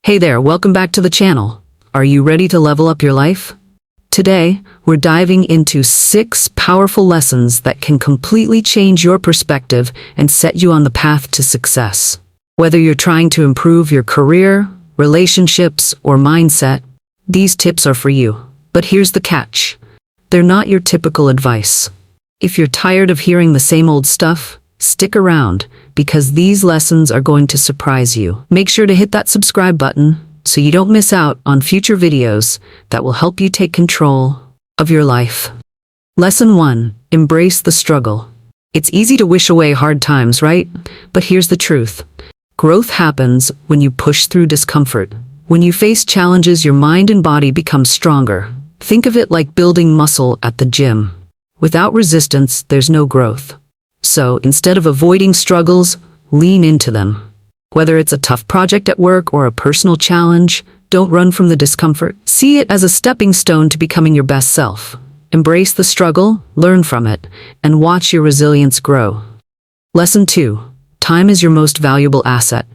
Hey there, welcome back to the channel. Are you ready to level up your life? Today, we're diving into 6 powerful lessons that can completely change your perspective and set you on the path to success. Whether you're trying to improve your career, relationships, or mindset, these tips are for you. But here's the catch. They're not your typical advice. If you're tired of hearing the same old stuff, stick around, because these lessons are going to surprise you. Make sure to hit that subscribe button so you don't miss out on future videos that will help you take control of your life. Lesson 1. Embrace the struggle. It's easy to wish away hard times, right? But here's the truth. Growth happens when you push through discomfort. When you face challenges, your mind and body become stronger. Think of it like building muscle at the gym. Without resistance, there's no growth. So, instead of avoiding struggles, lean into them. Whether it's a tough project at work or a personal challenge, don't run from the discomfort. See it as a stepping stone to becoming your best self. Embrace the struggle, learn from it, and watch your resilience grow. Lesson 2. Time is your most valuable asset.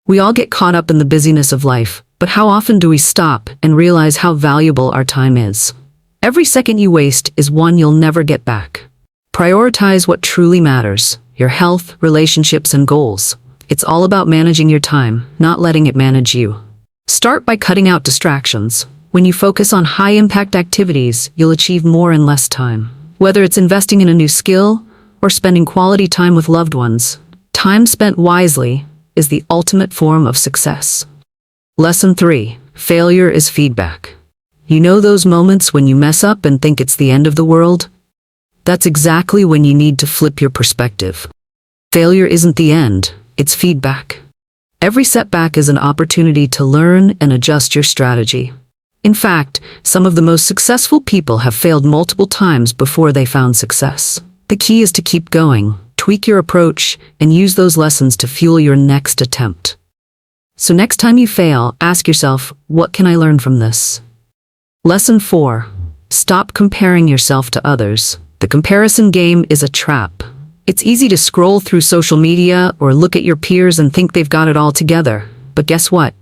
We all get caught up in the busyness of life, but how often do we stop and realize how valuable our time is? Every second you waste is one you'll never get back. Prioritize what truly matters, your health, relationships, and goals. It's all about managing your time, not letting it manage you. Start by cutting out distractions. When you focus on high-impact activities, you'll achieve more in less time. Whether it's investing in a new skill or spending quality time with loved ones, time spent wisely is the ultimate form of success. Lesson 3. Failure is feedback. You know those moments when you mess up and think it's the end of the world? That's exactly when you need to flip your perspective. Failure isn't the end, it's feedback. Every setback is an opportunity to learn and adjust your strategy. In fact, some of the most successful people have failed multiple times before they found success. The key is to keep going, tweak your approach, and use those lessons to fuel your next attempt. So next time you fail, ask yourself, what can I learn from this? Lesson 4. Stop comparing yourself to others. The comparison game is a trap. It's easy to scroll through social media or look at your peers and think they've got it all together. But guess what?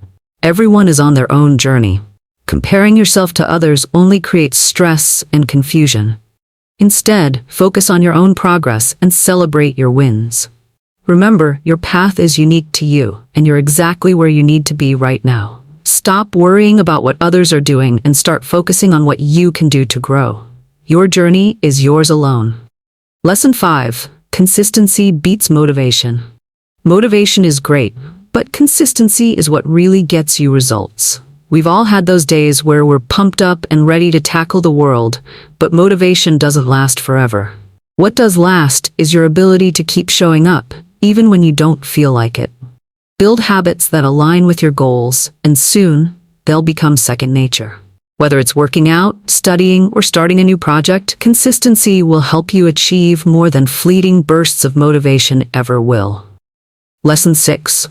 Everyone is on their own journey. Comparing yourself to others only creates stress and confusion. Instead, focus on your own progress and celebrate your wins. Remember, your path is unique to you, and you're exactly where you need to be right now. Stop worrying about what others are doing and start focusing on what you can do to grow. Your journey is yours alone. Lesson 5. Consistency beats motivation. Motivation is great, but consistency is what really gets you results. We've all had those days where we're pumped up and ready to tackle the world, but motivation doesn't last forever. What does last is your ability to keep showing up, even when you don't feel like it. Build habits that align with your goals, and soon, they'll become second nature. Whether it's working out, studying, or starting a new project, consistency will help you achieve more than fleeting bursts of motivation ever will. Lesson 6.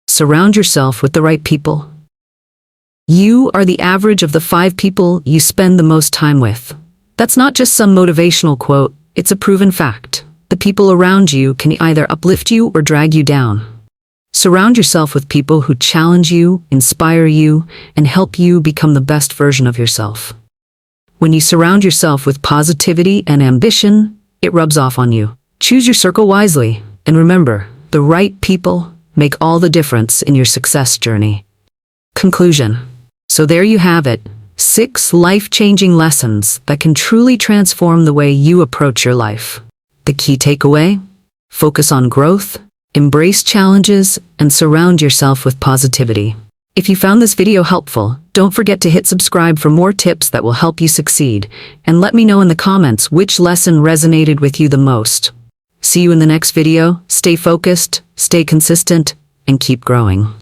Surround yourself with the right people. You are the average of the 5 people you spend the most time with. That's not just some motivational quote, it's a proven fact. The people around you can either uplift you or drag you down. Surround yourself with people who challenge you, inspire you, and help you become the best version of yourself. When you surround yourself with positivity and ambition, it rubs off on you. Choose your circle wisely, and remember, the right people make all the difference in your success journey. Conclusion. So there you have it, 6 life-changing lessons that can truly transform the way you approach your life. The key takeaway? Focus on growth, embrace challenges, and surround yourself with positivity. If you found this video helpful, don't forget to hit subscribe for more tips that will help you succeed, and let me know in the comments which lesson resonated with you the most. See you in the next video. Stay focused, stay consistent, and keep growing.